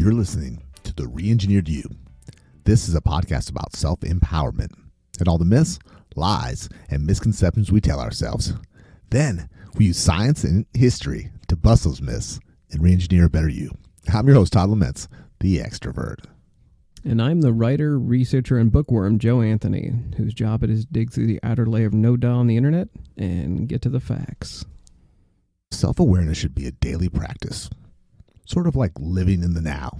You're listening to The Re-Engineered You. This is a podcast about self-empowerment and all the myths, lies, and misconceptions we tell ourselves. Then we use science and history to bust those myths and re-engineer a better you. I'm your host, Todd Lemense, the extrovert. And I'm the writer, researcher, and bookworm, Joe Anthony, whose job it is to dig through the outer layer of no-duh on the internet and get to the facts. Self-awareness should be a daily practice, sort of like living in the now,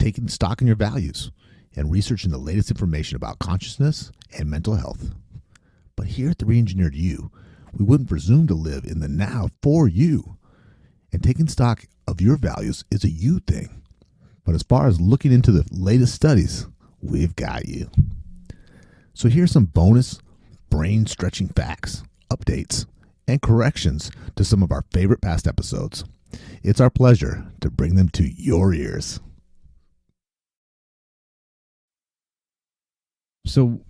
taking stock in your values, and researching the latest information about consciousness and mental health. But here at The Re-Engineered You, we wouldn't presume to live in the now for you. And taking stock of your values is a you thing. But as far as looking into the latest studies, we've got you. So here's some bonus brain-stretching facts, updates, and corrections to some of our favorite past episodes. It's our pleasure to bring them to your ears. So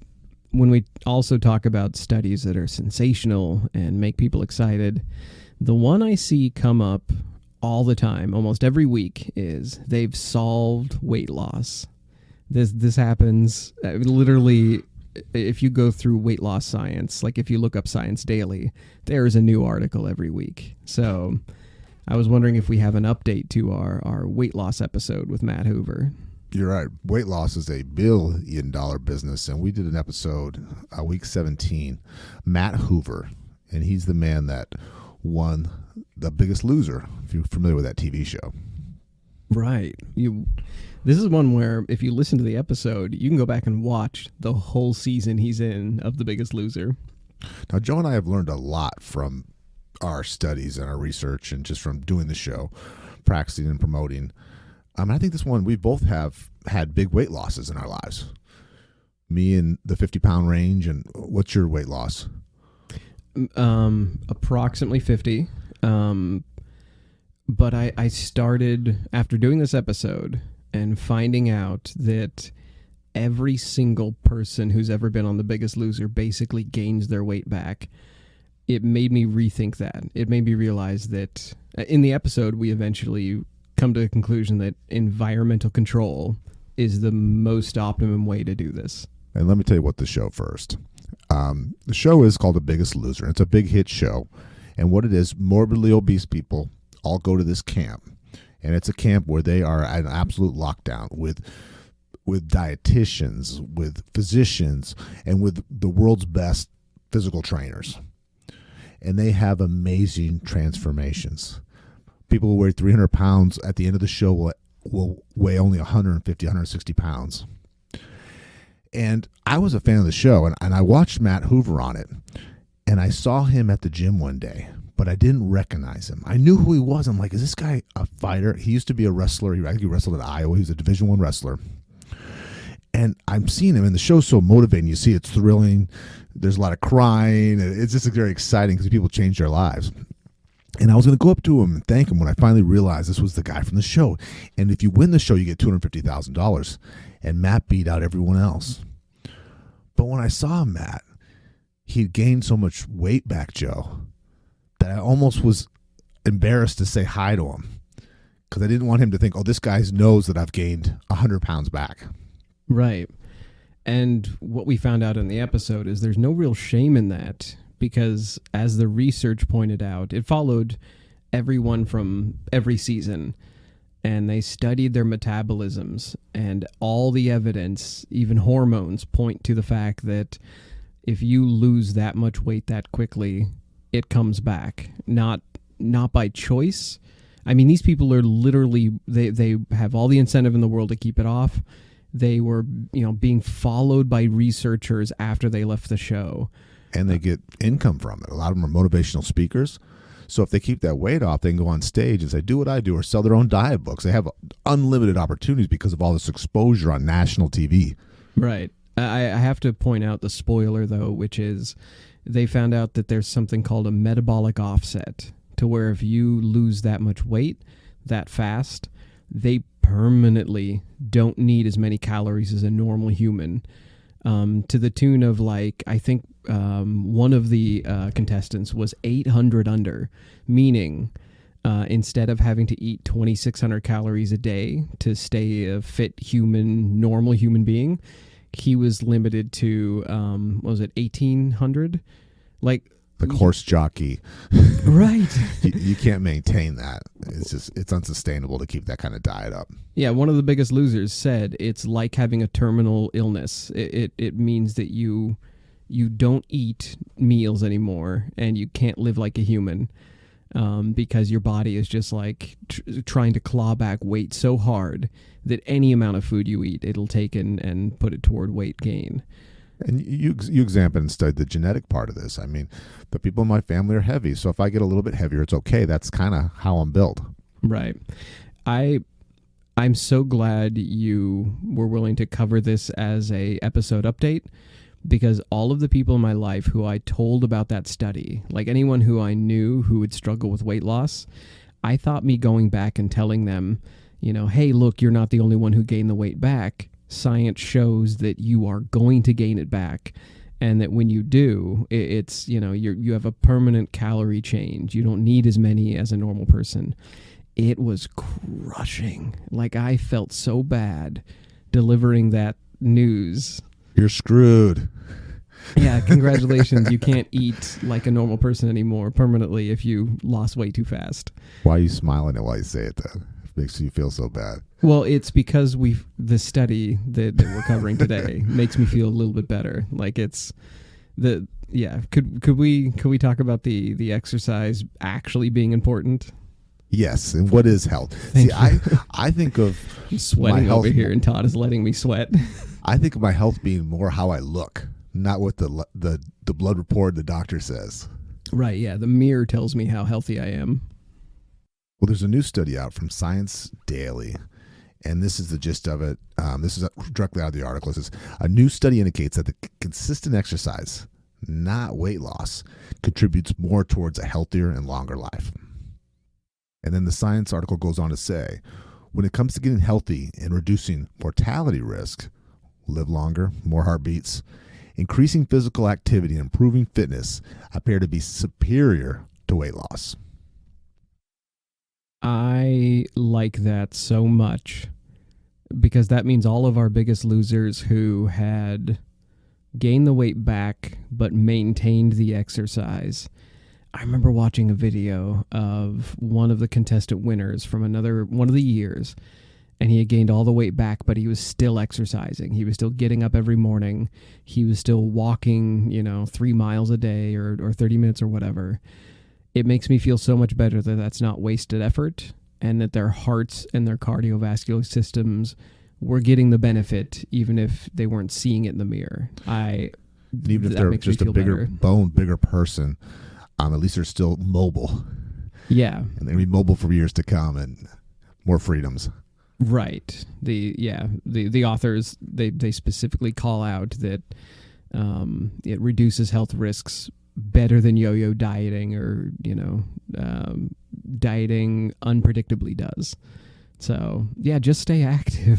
when we also talk about studies that are sensational and make people excited, the one I see come up all the time, almost every week, is they've solved weight loss. This happens literally. If you go through weight loss science, like if you look up Science Daily, there is a new article every week. So I was wondering if we have an update to our weight loss episode with Matt Hoover. You're right. Weight loss is a $1 billion business, and we did an episode, week 17, Matt Hoover, and he's the man that won The Biggest Loser, if you're familiar with that TV show. Right. This is one where if you listen to the episode, you can go back and watch the whole season he's in of The Biggest Loser. Now, Joe and I have learned a lot from our studies and our research and just from doing the show, practicing and promoting. I think this one, we both have had big weight losses in our lives. Me in the 50-pound range, and what's your weight loss? Approximately 50. But I started, after doing this episode and finding out that every single person who's ever been on The Biggest Loser basically gains their weight back, it made me rethink that. It made me realize that in the episode, we eventually come to the conclusion that environmental control is the most optimum way to do this. And let me tell you what the show first. The show is called The Biggest Loser. It's a big hit show. And what it is, morbidly obese people all go to this camp. And it's a camp where they are at an absolute lockdown with dietitians, with physicians, and with the world's best physical trainers. And they have amazing transformations. People who weigh 300 pounds at the end of the show will weigh only 150, 160 pounds. And I was a fan of the show, and I watched Matt Hoover on it. And I saw him at the gym one day, but I didn't recognize him. I knew who he was. I'm like, is this guy a fighter? He used to be a wrestler. I think he wrestled at Iowa. He was a Division I wrestler. And I'm seeing him, and the show's so motivating. You see, it's thrilling. There's a lot of crying. It's just very exciting because people change their lives. And I was going to go up to him and thank him when I finally realized this was the guy from the show. And if you win the show, you get $250,000. And Matt beat out everyone else. But when I saw Matt, he'd gained so much weight back, Joe, that I almost was embarrassed to say hi to him because I didn't want him to think, oh, this guy knows that I've gained 100 pounds back. Right. And what we found out in the episode is there's no real shame in that because, as the research pointed out, it followed everyone from every season, and they studied their metabolisms, and all the evidence, even hormones, point to the fact that if you lose that much weight that quickly, it comes back. Not by choice. I mean, these people are literally, they have all the incentive in the world to keep it off. They were, being followed by researchers after they left the show. And they get income from it. A lot of them are motivational speakers. So if they keep that weight off, they can go on stage and say, do what I do, or sell their own diet books. They have unlimited opportunities because of all this exposure on national TV. Right. I have to point out the spoiler, though, which is they found out that there's something called a metabolic offset, to where if you lose that much weight that fast, they permanently don't need as many calories as a normal human, to the tune of, like, I think one of the contestants was 800 under, meaning instead of having to eat 2,600 calories a day to stay a fit normal human being, he was limited to, what was it, 1,800? Like horse jockey. Right. You can't maintain that. It's unsustainable to keep that kind of diet up. Yeah, one of the Biggest Losers said it's like having a terminal illness. It means that you don't eat meals anymore and you can't live like a human. Because your body is just like trying to claw back weight so hard that any amount of food you eat, it'll take and put it toward weight gain. And you examined and studied the genetic part of this. I mean, the people in my family are heavy, so if I get a little bit heavier, it's okay. That's kind of how I'm built. Right. I'm so glad you were willing to cover this as a episode update, because all of the people in my life who I told about that study, like anyone who I knew who would struggle with weight loss, I thought me going back and telling them, hey, look, you're not the only one who gained the weight back. Science shows that you are going to gain it back. And that when you do, it's, you have a permanent calorie change. You don't need as many as a normal person. It was crushing. Like, I felt so bad delivering that news. You're screwed. Yeah, congratulations. You can't eat like a normal person anymore permanently if you lost weight too fast. Why are you smiling at why you say it then? It makes you feel so bad. Well, it's because the study that we're covering today makes me feel a little bit better. Like could we talk about the exercise actually being important? Yes, and what is health? I think of I'm sweating my health over here, and Todd is letting me sweat. I think of my health being more how I look, not what the blood report the doctor says. Right, yeah. The mirror tells me how healthy I am. Well, there's a new study out from Science Daily, and this is the gist of it. This is directly out of the article. It says, a new study indicates that the consistent exercise, not weight loss, contributes more towards a healthier and longer life. And then the science article goes on to say, when it comes to getting healthy and reducing mortality risk, live longer, more heartbeats, increasing physical activity and improving fitness appear to be superior to weight loss. I like that so much, because that means all of our Biggest Losers who had gained the weight back but maintained the exercise. I remember watching a video of one of the contestant winners from one of the years, and he had gained all the weight back, but he was still exercising. He was still getting up every morning. He was still walking, 3 miles a day or 30 minutes or whatever. It makes me feel so much better that that's not wasted effort, and that their hearts and their cardiovascular systems were getting the benefit, even if they weren't seeing it in the mirror. Even if they're just a bigger person, at least they're still mobile. Yeah. And they're going to be mobile for years to come, and more freedoms. Right. The authors, they specifically call out that it reduces health risks better than yo-yo dieting or, dieting unpredictably does. So, yeah, just stay active.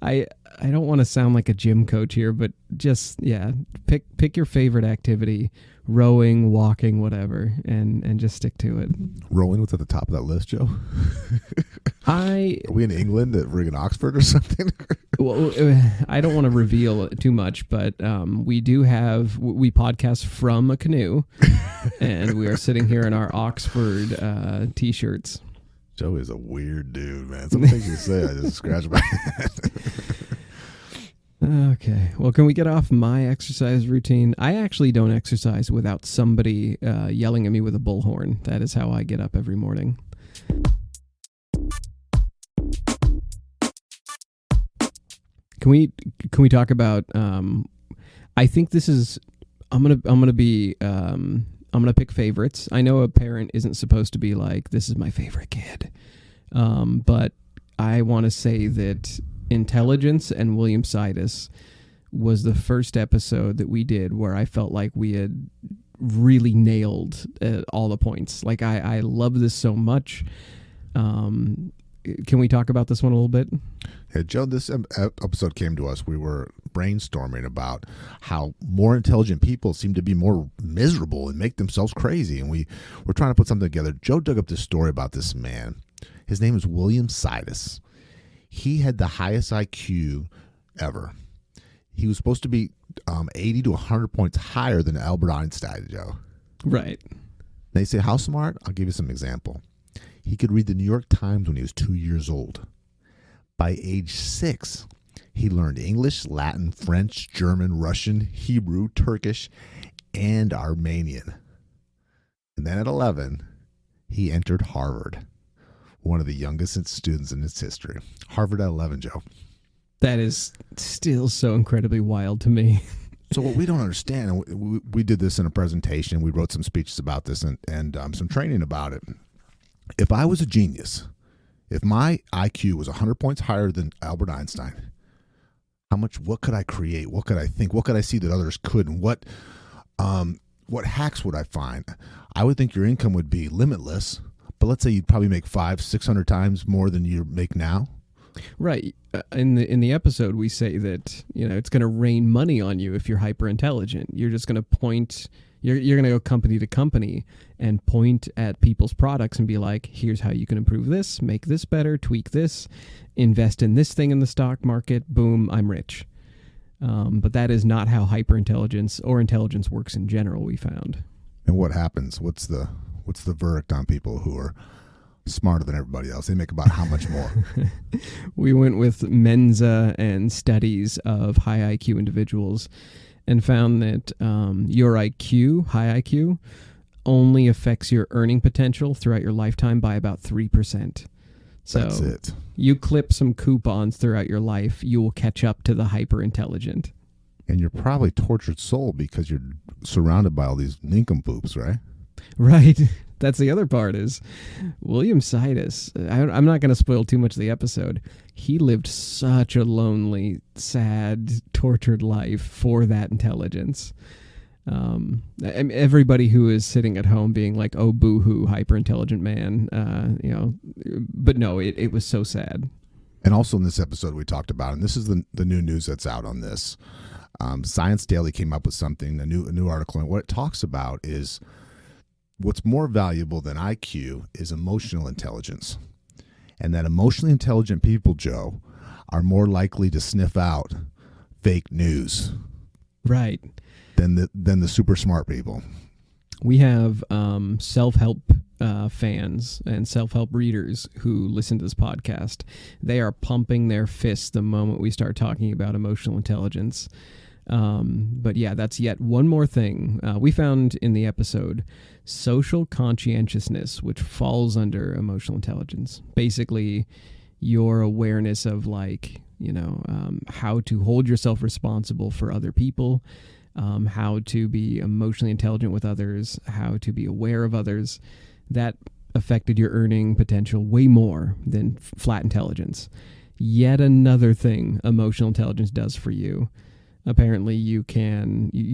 I don't want to sound like a gym coach here, but just, pick your favorite activity, rowing, walking, whatever, and just stick to it. Rowing was at the top of that list, Joe? Are we in England at friggin' Oxford or something? Well, I don't want to reveal too much, but we podcast from a canoe, and we are sitting here in our Oxford T-shirts. Joe is a weird dude, man. Some things you say, I just scratch my head. Okay. Well, can we get off my exercise routine? I actually don't exercise without somebody yelling at me with a bullhorn. That is how I get up every morning. Can we talk about? I think this is. I'm gonna pick favorites. I know a parent isn't supposed to be like, this is my favorite kid, but I want to say that Intelligence and William Sidis was the first episode that we did where I felt like we had really nailed all the points. Like I love this so much. Can we talk about this one a little bit? Hey, Joe, this episode came to us. We were brainstorming about how more intelligent people seem to be more miserable and make themselves crazy. And we were trying to put something together. Joe dug up this story about this man. His name is William Sidis. He had the highest IQ ever. He was supposed to be 80 to 100 points higher than Albert Einstein, Joe. Right. They say, how smart? I'll give you some example. He could read the New York Times when he was 2 years old. By age 6, he learned English, Latin, French, German, Russian, Hebrew, Turkish, and Armenian. And then at 11, he entered Harvard, one of the youngest students in its history. Harvard at 11, Joe. That is still so incredibly wild to me. So what we don't understand, and we did this in a presentation, we wrote some speeches about this and some training about it. If I was a genius, if my IQ was 100 points higher than Albert Einstein, what could I create? What could I think? What could I see that others couldn't? What hacks would I find? I would think your income would be limitless, but let's say you'd probably make 500-600 times more than you make now. Right. In the episode, we say that, it's going to rain money on you if you're hyper intelligent. You're just going to point. You're going to go company to company and point at people's products and be like, here's how you can improve this, make this better, tweak this, invest in this thing in the stock market. Boom, I'm rich. But that is not how hyperintelligence or intelligence works in general, we found. And what happens? What's the verdict on people who are smarter than everybody else? They make about how much more? We went with Mensa and studies of high IQ individuals and found that your IQ, high IQ, only affects your earning potential throughout your lifetime by about 3%. So that's it. You clip some coupons throughout your life, you will catch up to the hyper intelligent. And you're probably tortured soul because you're surrounded by all these nincompoops, right? Right. That's the other part is William Sidis. I'm not going to spoil too much of the episode. He lived such a lonely, sad, tortured life for that intelligence. Everybody who is sitting at home being like, oh, boo-hoo, hyper-intelligent man, but no, it was so sad. And also in this episode we talked about, and this is the new news that's out on this, Science Daily came up with something, a new article, and what it talks about is what's more valuable than IQ is emotional intelligence. And that emotionally intelligent people, Joe, are more likely to sniff out fake news. Right. Than the super smart people. We have self-help fans and self-help readers who listen to this podcast. They are pumping their fists the moment we start talking about emotional intelligence. But yeah, that's yet one more thing we found in the episode: social conscientiousness, which falls under emotional intelligence. Basically, your awareness of how to hold yourself responsible for other people, how to be emotionally intelligent with others, how to be aware of others. That affected your earning potential way more than flat intelligence. Yet another thing emotional intelligence does for you. Apparently you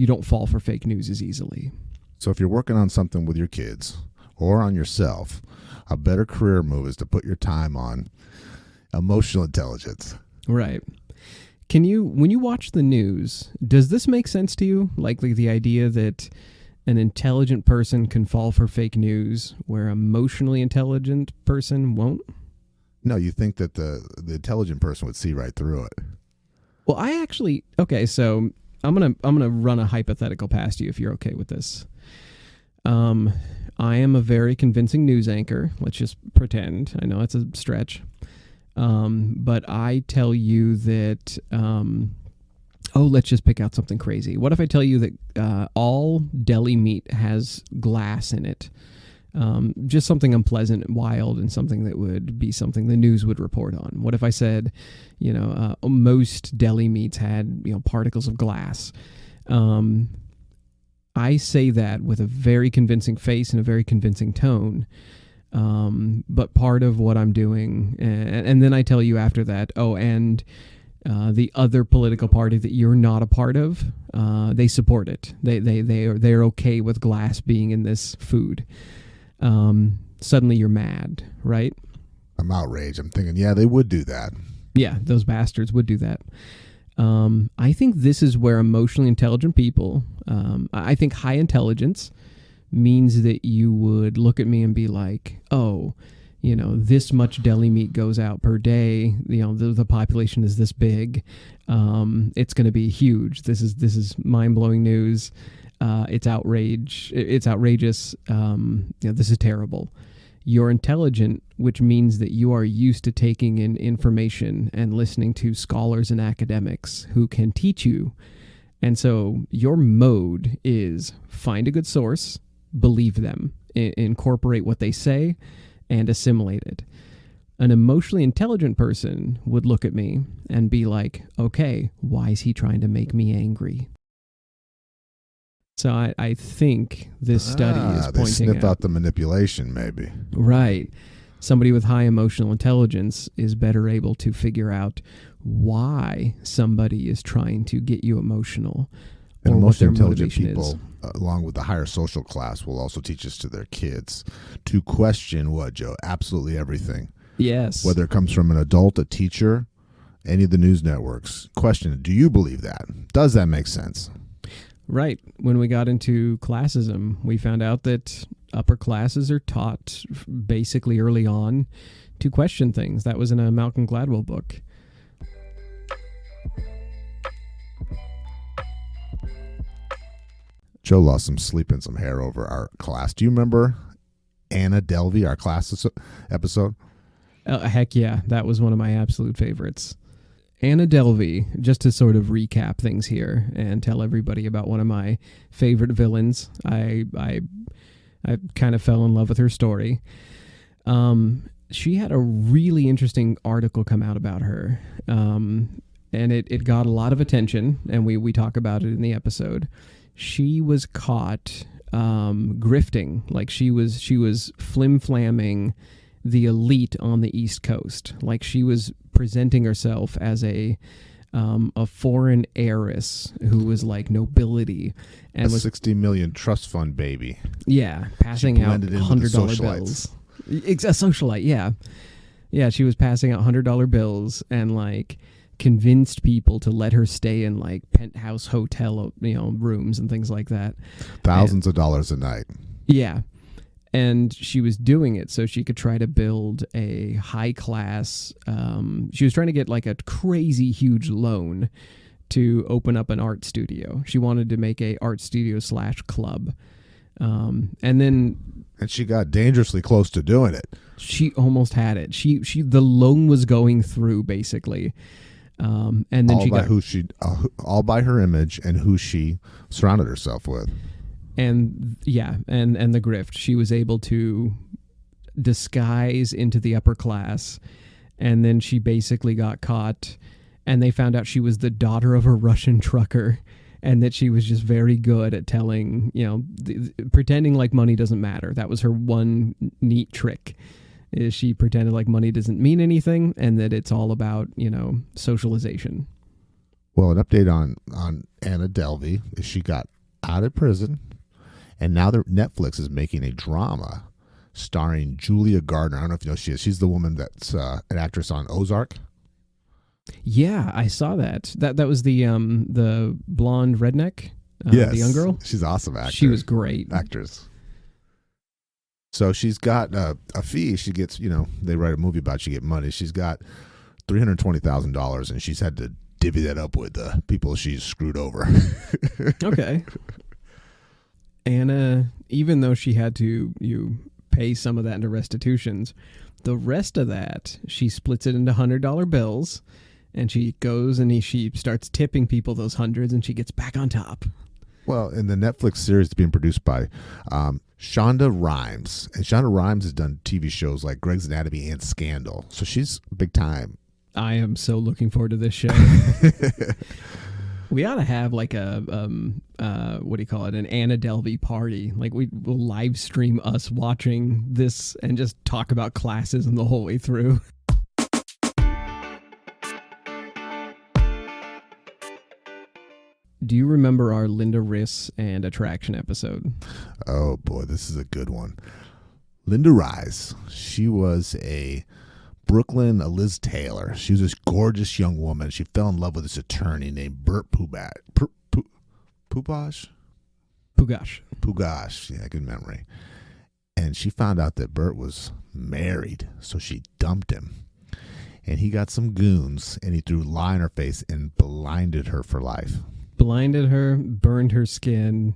don't fall for fake news as easily. So if you're working on something with your kids or on yourself, a better career move is to put your time on emotional intelligence. Right. When you watch the news, does this make sense to you? Like the idea that an intelligent person can fall for fake news where an emotionally intelligent person won't? No, you think that the intelligent person would see right through it. Well, so I'm gonna run a hypothetical past you if you're okay with this. I am a very convincing news anchor. Let's just pretend. I know it's a stretch. But I tell you that, let's just pick out something crazy. What if I tell you that all deli meat has glass in it? Just something unpleasant and wild, and something that would be something the news would report on. What if I said, most deli meats had, particles of glass? I say that with a very convincing face and a very convincing tone. But part of what I'm doing, and then I tell you after that, the other political party that you're not a part of, they support it. They're okay with glass being in this food. Suddenly you're mad, right? I'm outraged. I'm thinking, yeah, they would do that. Yeah, those bastards would do that. I think this is where emotionally intelligent people, I think high intelligence means that you would look at me and be like, oh, this much deli meat goes out per day. The population is this big. It's going to be huge. This is mind-blowing news. It's outrage. It's outrageous. This is terrible. You're intelligent, which means that you are used to taking in information and listening to scholars and academics who can teach you. And so your mode is find a good source, believe them, incorporate what they say, and assimilate it. An emotionally intelligent person would look at me and be like, okay, why is he trying to make me angry? So I think this study is pointing out... They sniff out the manipulation, maybe. Right. Somebody with high emotional intelligence is better able to figure out why somebody is trying to get you emotional. And or emotionally what their intelligent motivation people, along with the higher social class, will also teach this to their kids to question what, Joe? Absolutely everything. Yes. Whether it comes from an adult, a teacher, any of the news networks. Question, do you believe that? Does that make sense? Right. When we got into classism, we found out that upper classes are taught basically early on to question things. That was in a Malcolm Gladwell book. Joe lost some sleep and some hair over our class. Do you remember Anna Delvey, our class episode? Heck yeah. That was one of my absolute favorites. Anna Delvey, just to sort of recap things here and tell everybody about one of my favorite villains. I kind of fell in love with her story. She had a really interesting article come out about her. And it got a lot of attention, and we talk about it in the episode. She was caught grifting, like she was flim-flamming the elite on the East Coast. Like she was presenting herself as a foreign heiress who was like nobility and was 60 million trust fund baby. Yeah, passing out $100 bills. A socialite, yeah. Yeah, she was passing out $100 bills and like convinced people to let her stay in like penthouse hotel, rooms and things like that. Thousands of dollars a night. Yeah. And she was doing it so she could try to build a high class. She was trying to get like a crazy huge loan to open up an art studio. She wanted to make a art studio / club. And she got dangerously close to doing it. She almost had it. The loan was going through basically. And then all by her image and who she surrounded herself with. And yeah, and the grift. She was able to disguise into the upper class, and then she basically got caught, and they found out she was the daughter of a Russian trucker, and that she was just very good at telling, pretending like money doesn't matter. That was her one neat trick, is she pretended like money doesn't mean anything, and that it's all about, socialization. Well, an update on Anna Delvey is she got out of prison. And now Netflix is making a drama starring Julia Gardner. I don't know if you know who she is. She's the woman that's an actress on Ozark. Yeah, I saw that. That was the blonde redneck, yes, the young girl. She's an awesome actor. She was great. Actress. So she's got a fee. She gets, they write a movie about she get money. She's got $320,000, and she's had to divvy that up with the people she's screwed over. Okay. Anna, even though she had to pay some of that into restitutions, the rest of that, she splits it into $100 bills, and she goes and she starts tipping people those hundreds, and she gets back on top. Well, in the Netflix series being produced by Shonda Rhimes, and Shonda Rhimes has done TV shows like Grey's Anatomy and Scandal, so she's big time. I am so looking forward to this show. We ought to have like a what do you call it? An Anna Delvey party. Like we will live stream us watching this and just talk about classism the whole way through. Do you remember our Linda Riss and Attraction episode? Oh boy, this is a good one. Linda Rice, she was a Brooklyn Liz Taylor. She was this gorgeous young woman. She fell in love with this attorney named Burt Pugash. Yeah, good memory. And she found out that Burt was married, so she dumped him. And he got some goons, and he threw lye in her face and blinded her for life. Blinded her, burned her skin.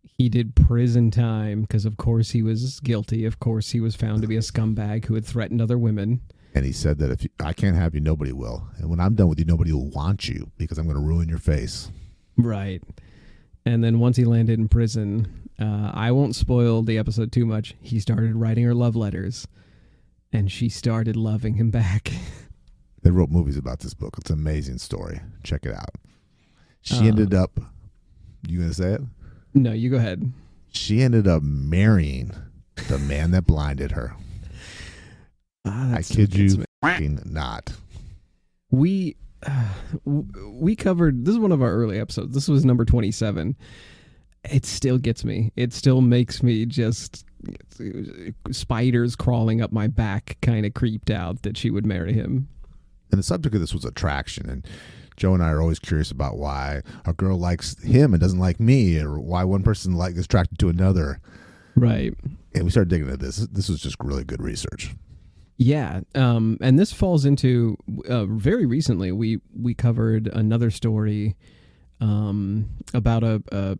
He did prison time because, of course, he was guilty. Of course, he was found to be a scumbag who had threatened other women. And he said that if I can't have you, nobody will. And when I'm done with you, nobody will want you because I'm going to ruin your face. Right. And then once he landed in prison, I won't spoil the episode too much. He started writing her love letters, and she started loving him back. They wrote movies about this book. It's an amazing story. Check it out. She ended up, you going to say it? No, you go ahead. She ended up marrying the man that blinded her. I kid you not. We covered, this is one of our early episodes. This was number 27. It still gets me. It still makes me just spiders crawling up my back kind of creeped out that she would marry him. And the subject of this was attraction. And Joe and I are always curious about why a girl likes him and doesn't like me, or why one person is attracted to another. Right. And we started digging into this. This was just really good research. Yeah. And this falls into very recently we covered another story about a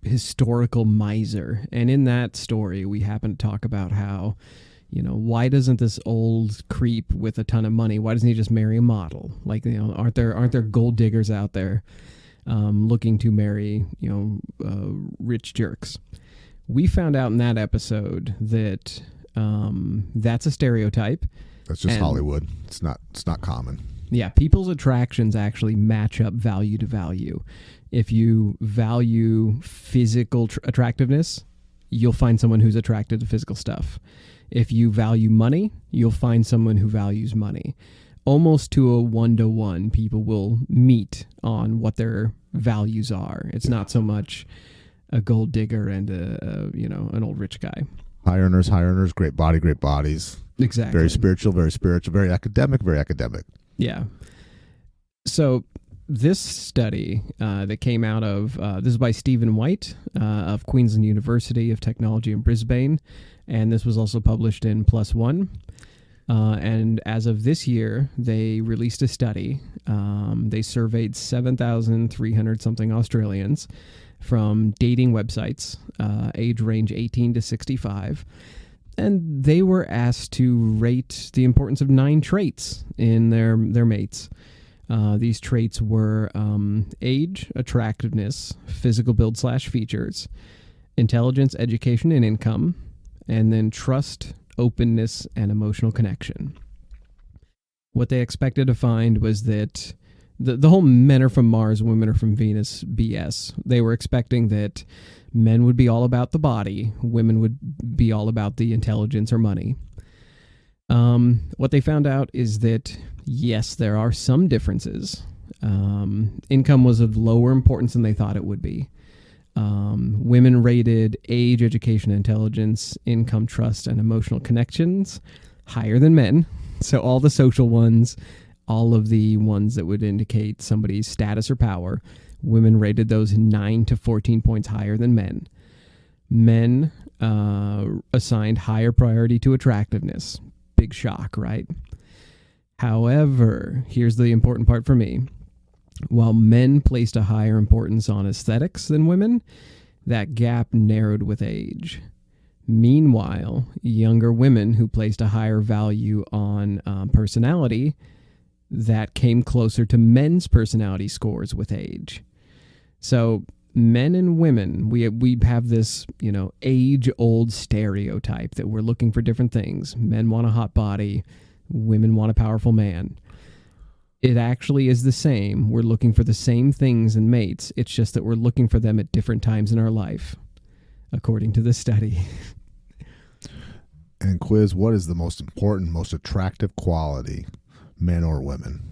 historical miser. And in that story, we happen to talk about how, why doesn't this old creep with a ton of money, why doesn't he just marry a model? Like, aren't there gold diggers out there looking to marry, rich jerks? We found out in that episode that that's a stereotype. That's just Hollywood. It's not common. Yeah, people's attractions actually match up value to value. If you value physical attractiveness, you'll find someone who's attracted to physical stuff. If you value money, you'll find someone who values money. Almost to a 1-to-1, people will meet on what their values are. It's not so much a gold digger and an old rich guy. High earners, great bodies. Exactly. Very spiritual, very academic. Yeah. So this study that came out of, this is by Stephen White of Queensland University of Technology in Brisbane, and this was also published in PLOS ONE. And as of this year, they released a study. They surveyed 7,300 something Australians from dating websites, age range 18 to 65. And they were asked to rate the importance of 9 traits in their mates. These traits were age, attractiveness, physical build / features, intelligence, education, and income, and then trust, openness, and emotional connection. What they expected to find was that the whole men are from Mars, women are from Venus BS. They were expecting that men would be all about the body, women would be all about the intelligence or money. What they found out is that, yes, there are some differences. Income was of lower importance than they thought it would be. Women rated age, education, intelligence, income, trust, and emotional connections higher than men. So all the social ones, all of the ones that would indicate somebody's status or power, women rated those 9 to 14 points higher than men. Men assigned higher priority to attractiveness. Big shock, right? However, here's the important part for me. While men placed a higher importance on aesthetics than women, that gap narrowed with age. Meanwhile, younger women who placed a higher value on personality, that came closer to men's personality scores with age. So men and women, we have this, age-old stereotype that we're looking for different things. Men want a hot body, women want a powerful man. It actually is the same. We're looking for the same things in mates. It's just that we're looking for them at different times in our life, according to this study. And quiz, what is the most important, most attractive quality, men or women?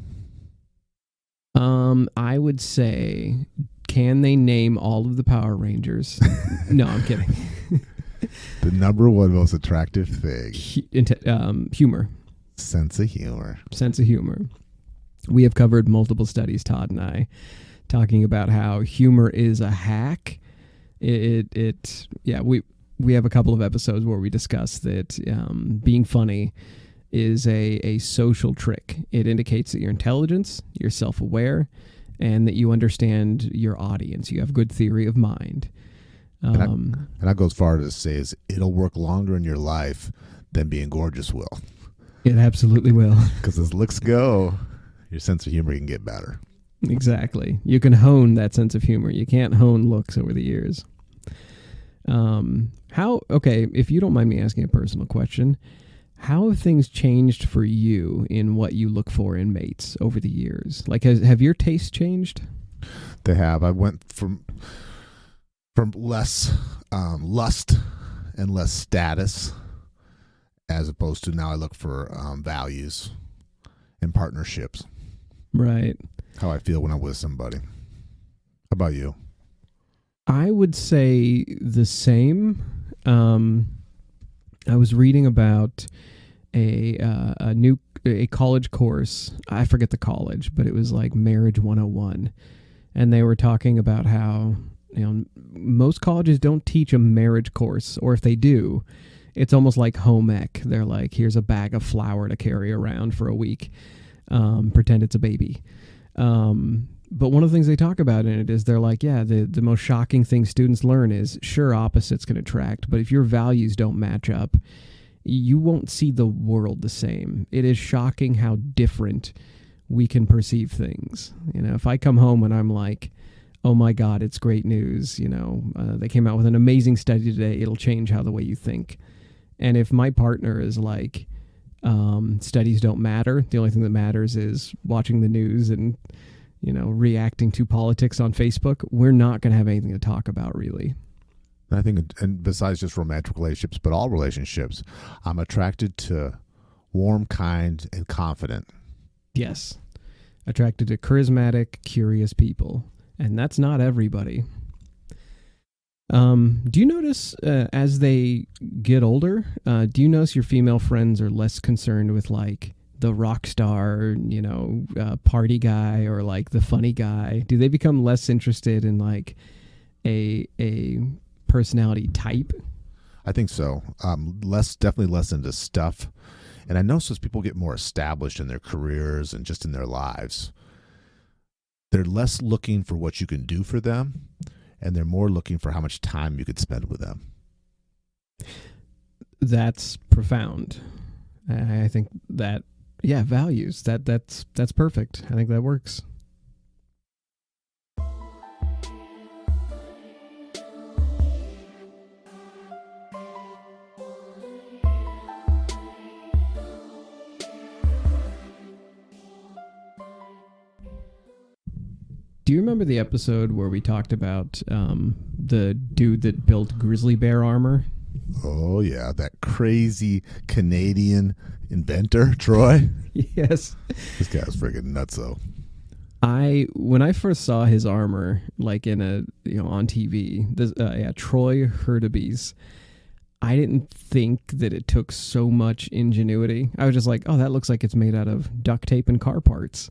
I would say, can they name all of the Power Rangers? No, I'm kidding. The number one most attractive thing. Humor. Sense of humor. Sense of humor. We have covered multiple studies, Todd and I, talking about how humor is a hack. We have a couple of episodes where we discuss that being funny is a social trick. It indicates that you're intelligent, you're self-aware, and that you understand your audience. You have good theory of mind. And I go as far as to say is it'll work longer in your life than being gorgeous will. It absolutely will. Because as looks go, your sense of humor can get better. Exactly. You can hone that sense of humor. You can't hone looks over the years. If you don't mind me asking a personal question, how have things changed for you in what you look for in mates over the years? Like, have your tastes changed? They have. I went from less lust and less status, as opposed to now I look for values and partnerships. Right. How I feel when I'm with somebody. How about you? I would say the same. I was reading about a college course. I forget the college, but it was like Marriage 101. And they were talking about how, most colleges don't teach a marriage course, or if they do, it's almost like home ec. They're like, here's a bag of flour to carry around for a week. Pretend it's a baby. But one of the things they talk about in it is they're like, the most shocking thing students learn is, sure, opposites can attract, but if your values don't match up, you won't see the world the same. It is shocking how different we can perceive things. If I come home and I'm like, oh my God, it's great news. They came out with an amazing study today. It'll change how the way you think. And if my partner is like, studies don't matter. The only thing that matters is watching the news and, reacting to politics on Facebook, we're not going to have anything to talk about, really. I think, and besides just romantic relationships, but all relationships, I'm attracted to warm, kind, and confident. Yes. Attracted to charismatic, curious people. And that's not everybody. Do you notice as they get older, do you notice your female friends are less concerned with like the rock star, party guy or like the funny guy? Do they become less interested in like a personality type? I think so. Definitely less into stuff. And I notice as people get more established in their careers and just in their lives, they're less looking for what you can do for them, and they're more looking for how much time you could spend with them. That's profound. I think that, values. That's perfect. I think that works. Do you remember the episode where we talked about the dude that built grizzly bear armor? Oh, yeah. That crazy Canadian inventor, Troy. Yes. This guy's freaking nutso. When I first saw his armor, like in on TV, Troy Hurtubise, I didn't think that it took so much ingenuity. I was just like, oh, that looks like it's made out of duct tape and car parts.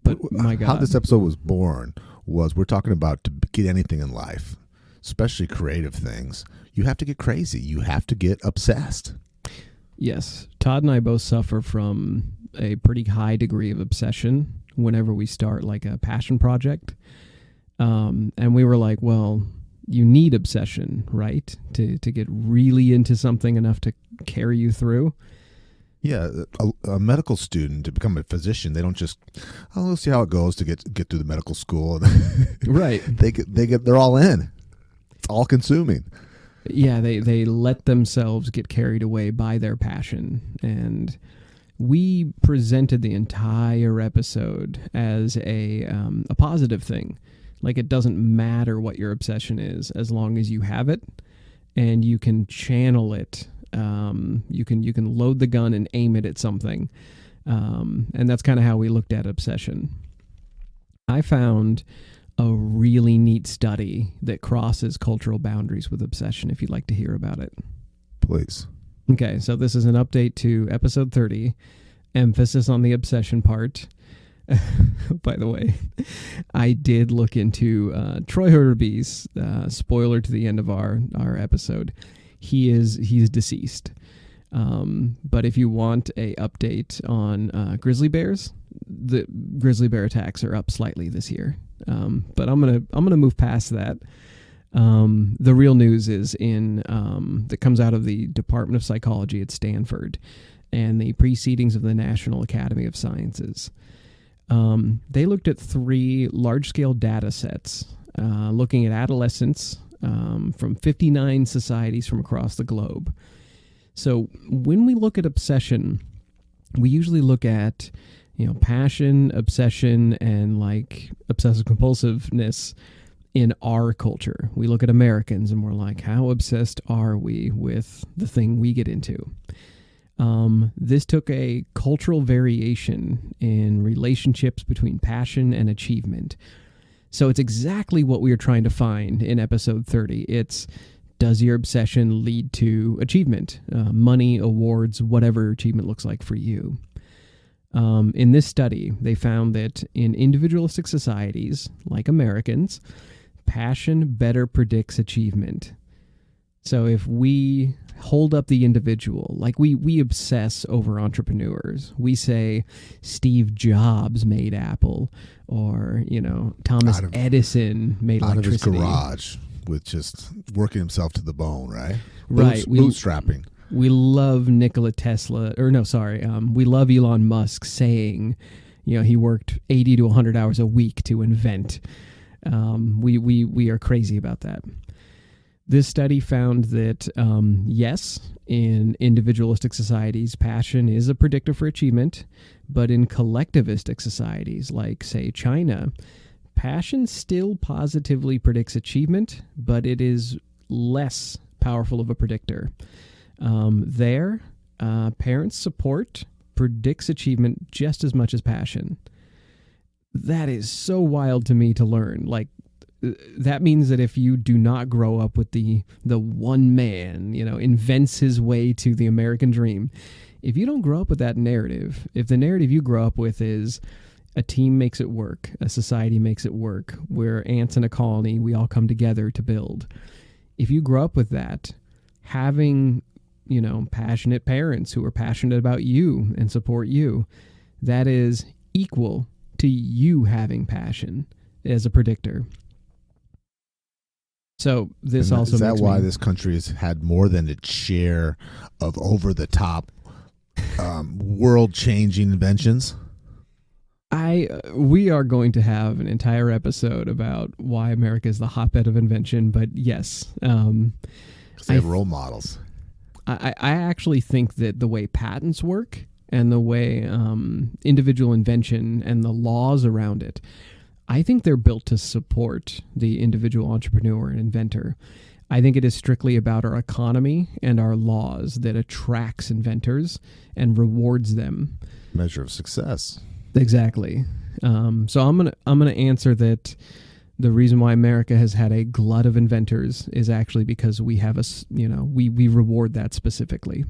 But my God. How this episode was born was we're talking about to get anything in life, especially creative things, you have to get crazy. You have to get obsessed. Yes. Todd and I both suffer from a pretty high degree of obsession whenever we start like a passion project. And we were like, well, you need obsession, right? To get really into something enough to carry you through. Yeah, a medical student to become a physician, they don't just, let's see how it goes to get through the medical school. Right. They're all in. It's all consuming. Yeah, they let themselves get carried away by their passion. And we presented the entire episode as a positive thing. Like, it doesn't matter what your obsession is as long as you have it and you can channel it. You can load the gun and aim it at something. And that's kind of how we looked at obsession. I found a really neat study that crosses cultural boundaries with obsession, if you'd like to hear about it. Please. Okay, so this is an update to episode 30. Emphasis on the obsession part. By the way, I did look into Troy Herbee's spoiler to the end of our episode. He's deceased. But if you want a update on grizzly bears, the grizzly bear attacks are up slightly this year. But I'm gonna move past that. The real news is that comes out of the Department of Psychology at Stanford and the Proceedings of the National Academy of Sciences. They looked at 3 large-scale data sets looking at adolescents from 59 societies from across the globe. So when we look at obsession, we usually look at, passion, obsession, and like obsessive compulsiveness in our culture. We look at Americans and we're like, how obsessed are we with the thing we get into? This took a cultural variation in relationships between passion and achievement. So it's exactly what we are trying to find in episode 30. It's, does your obsession lead to achievement, money, awards, whatever achievement looks like for you? In this study, they found that in individualistic societies, like Americans, passion better predicts achievement. So if we hold up the individual, like we obsess over entrepreneurs. We say Steve Jobs made Apple, or, Thomas Edison made electricity. Out of his garage with just working himself to the bone, right? Right. Bootstrapping. We love Nikola Tesla, we love Elon Musk saying, he worked 80 to 100 hours a week to invent. We are crazy about that. This study found that, yes, in individualistic societies, passion is a predictor for achievement, but in collectivistic societies, like, say, China, passion still positively predicts achievement, but it is less powerful of a predictor. There, parents' support predicts achievement just as much as passion. That is so wild to me to learn. Like, that means that if you do not grow up with the one man, invents his way to the American dream, if you don't grow up with that narrative, if the narrative you grow up with is a team makes it work, a society makes it work, we're ants in a colony, we all come together to build. If you grow up with that, having, passionate parents who are passionate about you and support you, that is equal to you having passion as a predictor. So this also is that makes why me, this country has had more than its share of over-the-top, world-changing inventions? We are going to have an entire episode about why America is the hotbed of invention, but yes, because they have role models. I actually think that the way patents work and the way individual invention and the laws around it, I think they're built to support the individual entrepreneur and inventor. I think it is strictly about our economy and our laws that attracts inventors and rewards them. Measure of success. Exactly. So I'm gonna answer that the reason why America has had a glut of inventors is actually because we have we reward that specifically.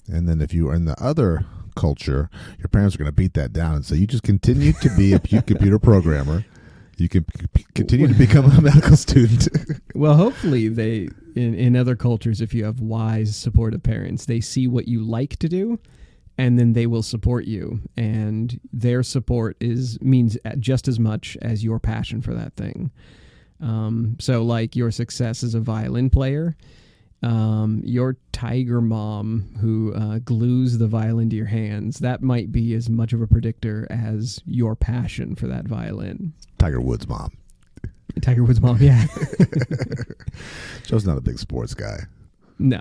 And then if you are in the other culture, your parents are going to beat that down and say, you just continue to be a computer programmer. You can continue to become a medical student. Well, hopefully they, in other cultures, if you have wise, supportive parents, they see what you like to do, and then they will support you. And their support means just as much as your passion for that thing. So like your success as a violin player, your tiger mom who glues the violin to your hands, that might be as much of a predictor as your passion for that violin. Tiger Woods' mom. Tiger Woods' mom, yeah. Joe's not a big sports guy. No.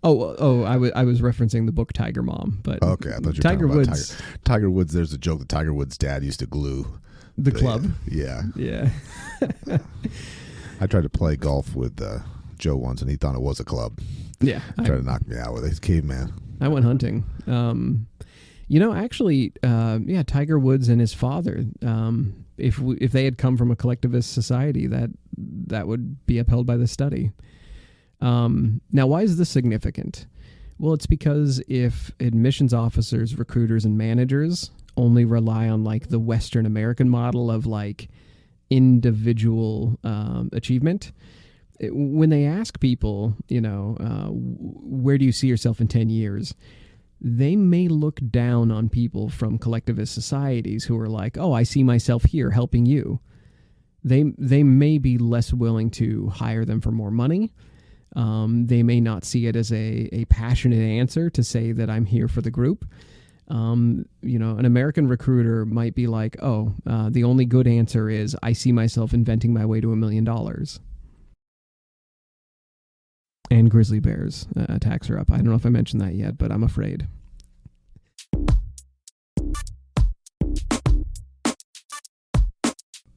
Oh, I was referencing the book Tiger Mom, but okay, I thought you were Tiger talking about Woods. Tiger Woods. There's a joke that Tiger Woods' dad used to glue the club. Yeah. I tried to play golf with Joe once, and he thought it was a club. Yeah, tried to knock me out with it. He's a caveman. I went hunting. Tiger Woods and his father. If they had come from a collectivist society, that would be upheld by the study. Now, why is this significant? Well, it's because if admissions officers, recruiters, and managers only rely on like the Western American model of like individual achievement, when they ask people, where do you see yourself in 10 years? They may look down on people from collectivist societies who are like, oh, I see myself here helping you. They may be less willing to hire them for more money. They may not see it as a passionate answer to say that I'm here for the group. An American recruiter might be like, oh, the only good answer is I see myself inventing my way to $1 million. And grizzly bears attacks are up. I don't know if I mentioned that yet, but I'm afraid.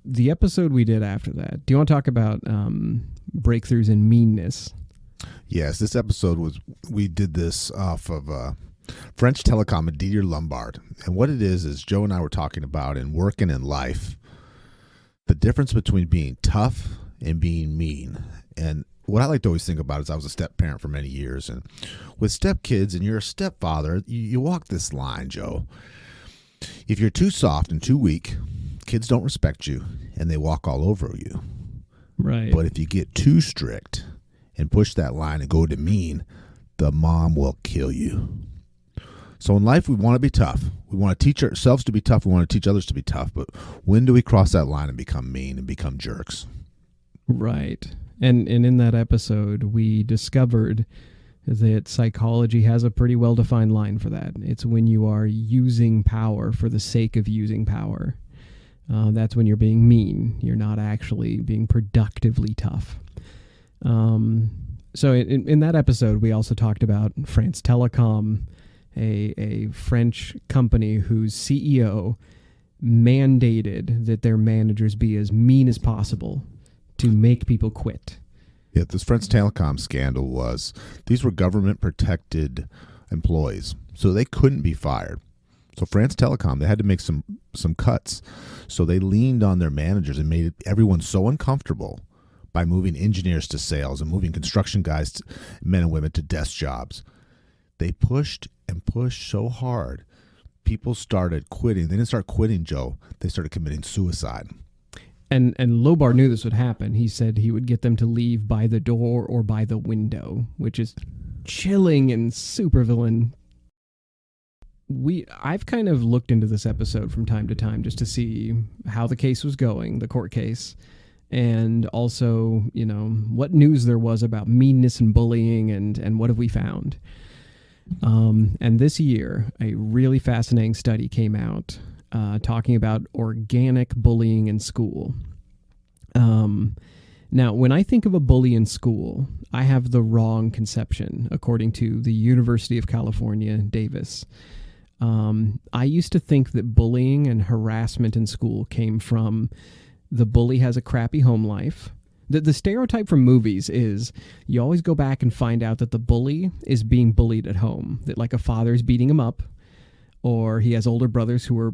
The episode we did after that, do you want to talk about breakthroughs in meanness? Yes, this episode we did this off of French Telecom and Didier Lombard. And what it is Joe and I were talking about in work and in life, the difference between being tough and being mean. And what I like to always think about is I was a step parent for many years. And with step kids and you're a stepfather, you walk this line, Joe. If you're too soft and too weak, kids don't respect you and they walk all over you. Right. But if you get too strict and push that line and go to mean, the mom will kill you. So in life, we want to be tough. We want to teach ourselves to be tough. We want to teach others to be tough. But when do we cross that line and become mean and become jerks? Right. And in that episode, we discovered that psychology has a pretty well-defined line for that. It's when you are using power for the sake of using power. That's when you're being mean. You're not actually being productively tough. So in that episode, we also talked about France Telecom, a French company whose CEO mandated that their managers be as mean as possible to make people quit. Yeah, this French Telecom scandal was, these were government-protected employees, so they couldn't be fired. So France Telecom, they had to make some cuts. So they leaned on their managers and made everyone so uncomfortable by moving engineers to sales and moving construction guys, men and women, to desk jobs. They pushed and pushed so hard, people started quitting. They didn't start quitting, Joe. They started committing suicide. And Lobar knew this would happen. He said he would get them to leave by the door or by the window, which is chilling and supervillain. I've kind of looked into this episode from time to time just to see how the case was going, the court case, and also, what news there was about meanness and bullying and what have we found. And this year, a really fascinating study came out talking about organic bullying in school. Now, when I think of a bully in school, I have the wrong conception, according to the University of California, Davis. I used to think that bullying and harassment in school came from the bully has a crappy home life. The stereotype from movies is you always go back and find out that the bully is being bullied at home, that like a father's beating him up, or he has older brothers who are,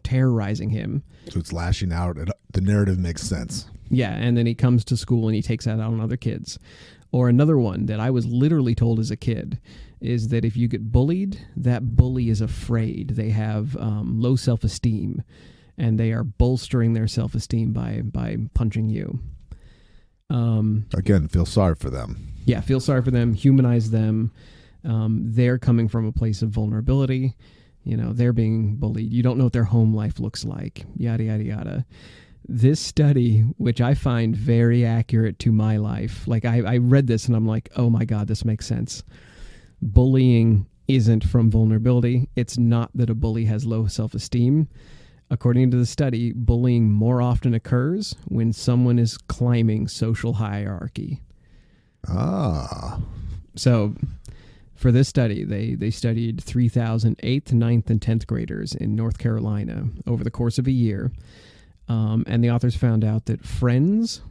terrorizing him. So it's lashing out. The narrative makes sense. Yeah, and then he comes to school and he takes that out on other kids. Or another one that I was literally told as a kid is that if you get bullied, that bully is afraid. They have low self-esteem, and they are bolstering their self-esteem by punching you. Again, feel sorry for them. Yeah, feel sorry for them, humanize them. They're coming from a place of vulnerability. They're being bullied. You don't know what their home life looks like, yada, yada, yada. This study, which I find very accurate to my life, like I read this and I'm like, oh my God, this makes sense. Bullying isn't from vulnerability. It's not that a bully has low self-esteem. According to the study, bullying more often occurs when someone is climbing social hierarchy. Ah. So for this study, they studied 3,000 8th, 9th, and 10th graders in North Carolina over the course of a year. And the authors found out that friends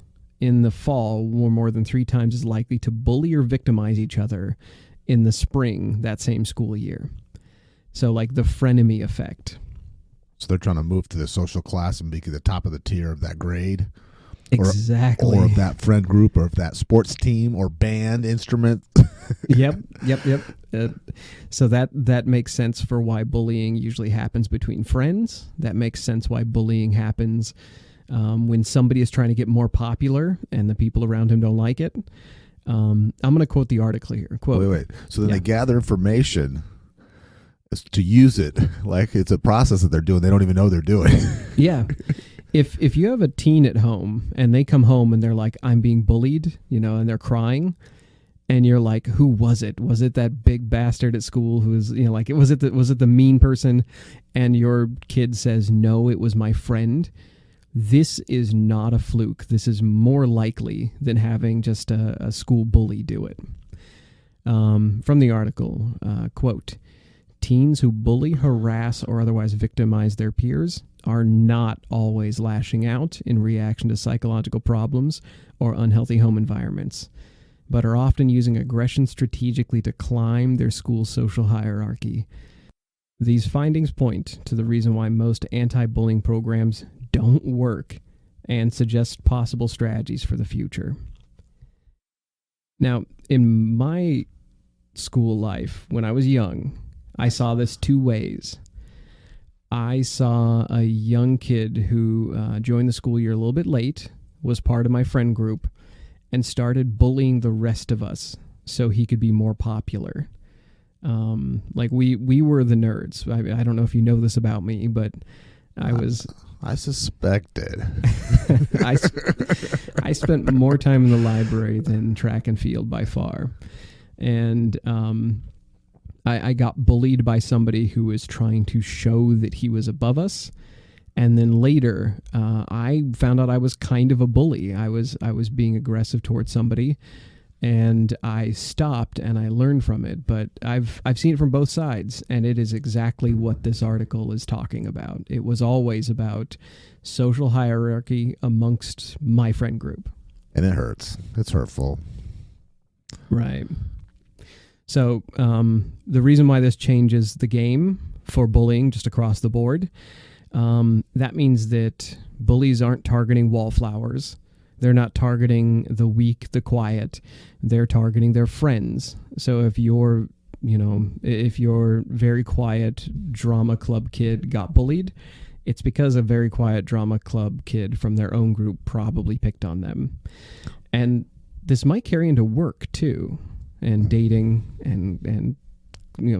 in the fall were more than 3 times as likely to bully or victimize each other in the spring that same school year. So like the frenemy effect. So they're trying to move to the social class and be the top of the tier of that grade. Exactly. Or of that friend group or of that sports team or band instrument. Yep. So that makes sense for why bullying usually happens between friends. That makes sense why bullying happens when somebody is trying to get more popular and the people around him don't like it. I'm going to quote the article here. Quote, Wait. So then they gather information to use it like it's a process that they're doing. They don't even know they're doing. Yeah. If you have a teen at home and they come home and they're like, I'm being bullied, and they're crying, and you're like, who was it? Was it that big bastard at school who was, was it the mean person? And your kid says, no, it was my friend. This is not a fluke. This is more likely than having just a school bully do it. From the article, quote, teens who bully, harass, or otherwise victimize their peers are not always lashing out in reaction to psychological problems or unhealthy home environments, but are often using aggression strategically to climb their school's social hierarchy. These findings point to the reason why most anti-bullying programs don't work and suggest possible strategies for the future. Now, in my school life, when I was young, I saw this two ways. I saw a young kid who joined the school year a little bit late, was part of my friend group, and started bullying the rest of us so he could be more popular. We were the nerds. I don't know if you know this about me, but I suspected. I spent more time in the library than track and field by far. And I got bullied by somebody who was trying to show that he was above us. And then later, I found out I was kind of a bully. I was being aggressive towards somebody, and I stopped and I learned from it. But I've seen it from both sides, and it is exactly what this article is talking about. It was always about social hierarchy amongst my friend group. And it hurts. It's hurtful. Right. So the reason why this changes the game for bullying just across the board, that means that bullies aren't targeting wallflowers. They're not targeting the weak, the quiet. They're targeting their friends. So if your very quiet drama club kid got bullied, it's because a very quiet drama club kid from their own group probably picked on them. And this might carry into work too, and dating and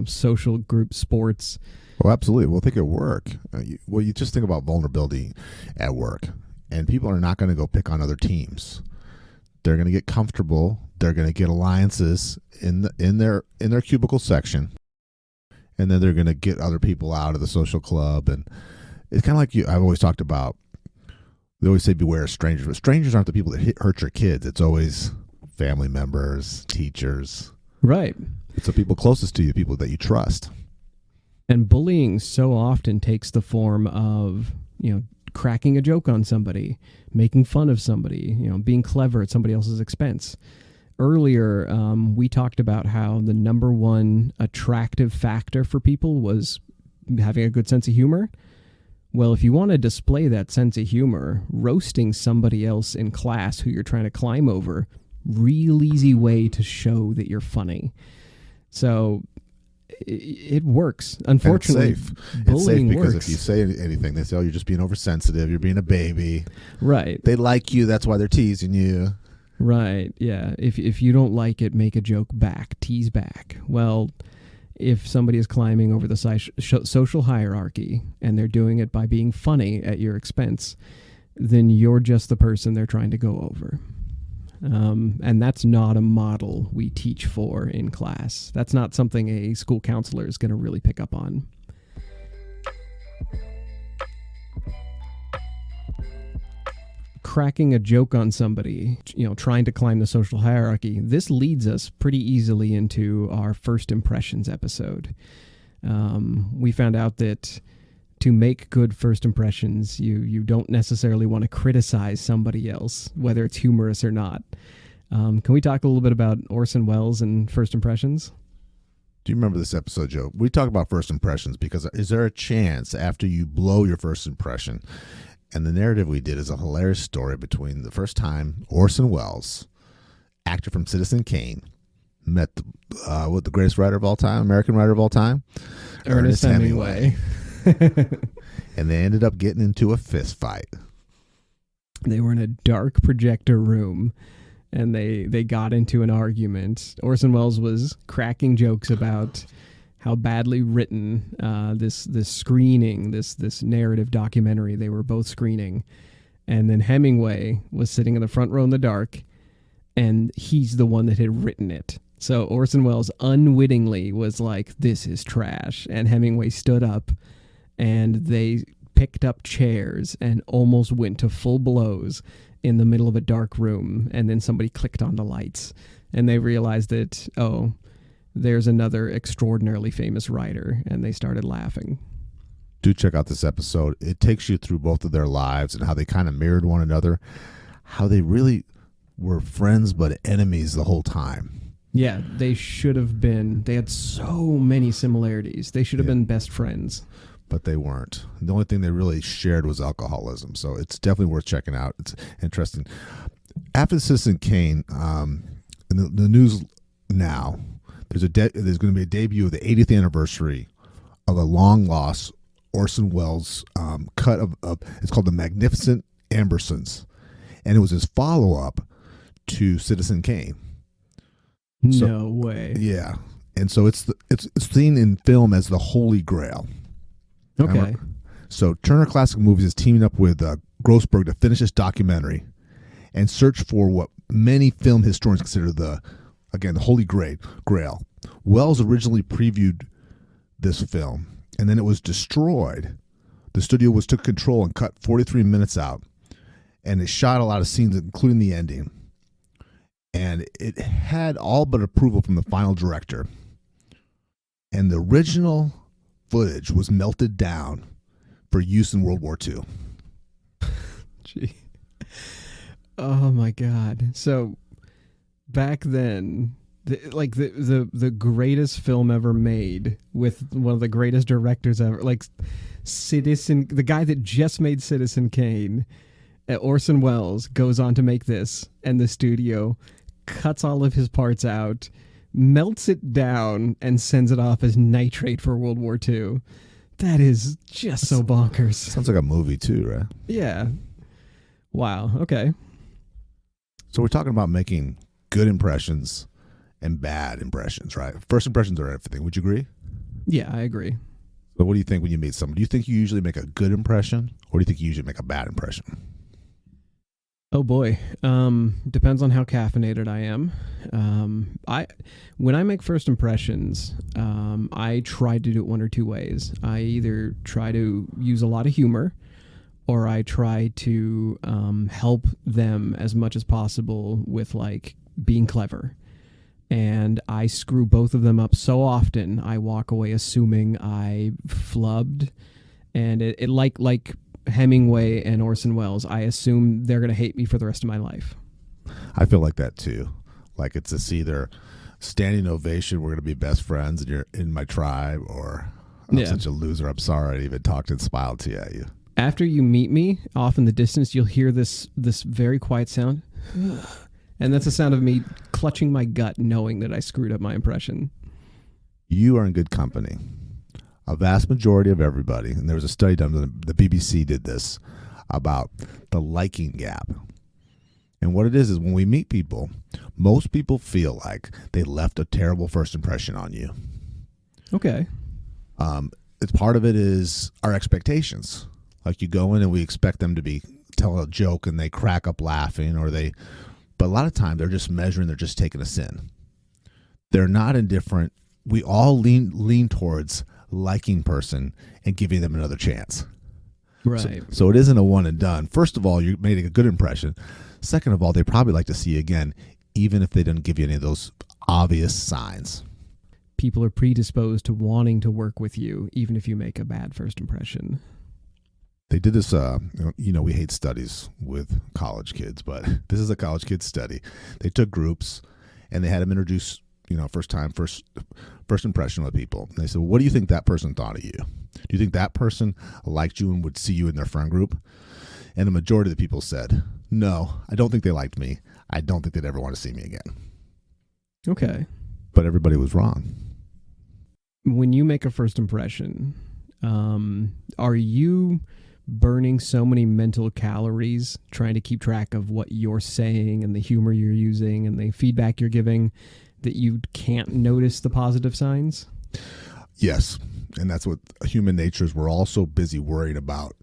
social group sports. Oh, absolutely. Well, think at work. You just think about vulnerability at work, and people are not going to go pick on other teams. They're going to get comfortable. They're going to get alliances in their cubicle section, and then they're going to get other people out of the social club. And it's kind of like I've always talked about. They always say beware of strangers, but strangers aren't the people that hurt your kids. It's always family members, teachers. Right. It's the people closest to you, people that you trust. And bullying so often takes the form of, cracking a joke on somebody, making fun of somebody, being clever at somebody else's expense. Earlier, we talked about how the number one attractive factor for people was having a good sense of humor. Well, if you want to display that sense of humor, roasting somebody else in class who you're trying to climb over, real easy way to show that you're funny. So it works. Unfortunately, bullying because works. if you say anything, they say, "Oh, you're just being oversensitive. You're being a baby." Right. They like you. That's why they're teasing you. Right. Yeah. If you don't like it, make a joke back. Tease back. Well, if somebody is climbing over the social hierarchy and they're doing it by being funny at your expense, then you're just the person they're trying to go over. And that's not a model we teach for in class. That's not something a school counselor is going to really pick up on. Cracking a joke on somebody, trying to climb the social hierarchy, this leads us pretty easily into our first impressions episode. We found out that to make good first impressions, you don't necessarily want to criticize somebody else, whether it's humorous or not. Can we talk a little bit about Orson Welles and first impressions? Do you remember this episode, Joe? We talk about first impressions because is there a chance after you blow your first impression? And the narrative we did is a hilarious story between the first time Orson Welles, actor from Citizen Kane, met what the greatest writer of all time, American writer of all time, Ernest Hemingway. And they ended up getting into a fist fight. They were in a dark projector room, and they got into an argument. Orson Welles was cracking jokes about how badly written this screening, this narrative documentary they were both screening. And then Hemingway was sitting in the front row in the dark, and he's the one that had written it. So Orson Welles unwittingly was like, this is trash. And Hemingway stood up, and they picked up chairs and almost went to full blows in the middle of a dark room. And then somebody clicked on the lights, and they realized that, oh, there's another extraordinarily famous writer, and they started laughing. Do check out this episode. It takes you through both of their lives and how they kind of mirrored one another, how they really were friends but enemies the whole time. Yeah, they should have been. They had so many similarities. They should have been best friends. But they weren't. The only thing they really shared was alcoholism. So it's definitely worth checking out. It's interesting. After Citizen Kane, in the news now, there's going to be a debut of the 80th anniversary of a long-lost Orson Welles cut of it's called The Magnificent Ambersons. And it was his follow-up to Citizen Kane. No way. Yeah. And so it's seen in film as the Holy Grail. Okay. So Turner Classic Movies is teaming up with Grossberg to finish this documentary and search for what many film historians consider the Holy Grail. Wells originally previewed this film, and then it was destroyed. The studio took control and cut 43 minutes out, and it shot a lot of scenes, including the ending. And it had all but approval from the final director. And the original footage was melted down for use in World War II. Gee. Oh my God. So back then, the greatest film ever made with one of the greatest directors ever, like the guy that just made Citizen Kane, Orson Welles, goes on to make this, and the studio cuts all of his parts out, melts it down, and sends it off as nitrate for World War II. That is just so bonkers. Sounds like a movie too, right? Yeah. Wow. Okay. So we're talking about making good impressions and bad impressions, right? First impressions are everything. Would you agree? Yeah, I agree. But what do you think when you meet someone? Do you think you usually make a good impression, or do you think you usually make a bad impression? Oh boy. Depends on how caffeinated I am. When I make first impressions, I try to do it one or two ways. I either try to use a lot of humor, or I try to help them as much as possible with like being clever. And I screw both of them up so often, I walk away assuming I flubbed. And it like Hemingway and Orson Welles, I assume they're going to hate me for the rest of my life. I feel like that too. Like it's either standing ovation, we're going to be best friends and you're in my tribe, or I'm such a loser, I'm sorry I even talked and smiled to you. After you meet me, off in the distance, you'll hear this very quiet sound. And that's the sound of me clutching my gut, knowing that I screwed up my impression. You are in good company. A vast majority of everybody, and there was a study done, the BBC did this, about the liking gap. And what it is when we meet people, most people feel like they left a terrible first impression on you. Okay. It's part of it is our expectations. Like you go in and we expect them to tell a joke and they crack up laughing, but a lot of time they're just measuring, they're just taking us in. They're not indifferent. We all lean towards liking person and giving them another chance. Right. So it isn't a one and done. First of all, you're making a good impression. Second of all, they probably like to see you again, even if they didn't give you any of those obvious signs. People are predisposed to wanting to work with you, even if you make a bad first impression. They did this, we hate studies with college kids, but this is a college kid study. They took groups and they had them introduce, first impression with people. And they said, what do you think that person thought of you? Do you think that person liked you and would see you in their friend group? And the majority of the people said, no, I don't think they liked me. I don't think they'd ever want to see me again. Okay. But everybody was wrong. When you make a first impression, are you burning so many mental calories trying to keep track of what you're saying and the humor you're using and the feedback you're giving that you can't notice the positive signs? Yes. And that's what human nature is. We're all so busy worried about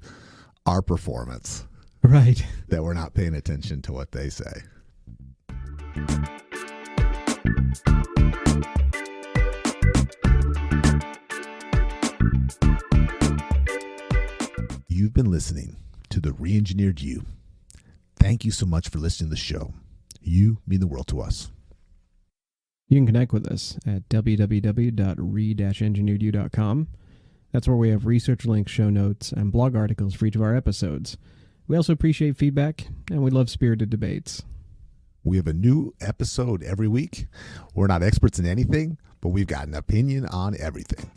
our performance. Right. That we're not paying attention to what they say. You've been listening to The Re-Engineered You. Thank you so much for listening to the show. You mean the world to us. You can connect with us at www.re-engineeredyou.com. That's where we have research links, show notes, and blog articles for each of our episodes. We also appreciate feedback, and we love spirited debates. We have a new episode every week. We're not experts in anything, but we've got an opinion on everything.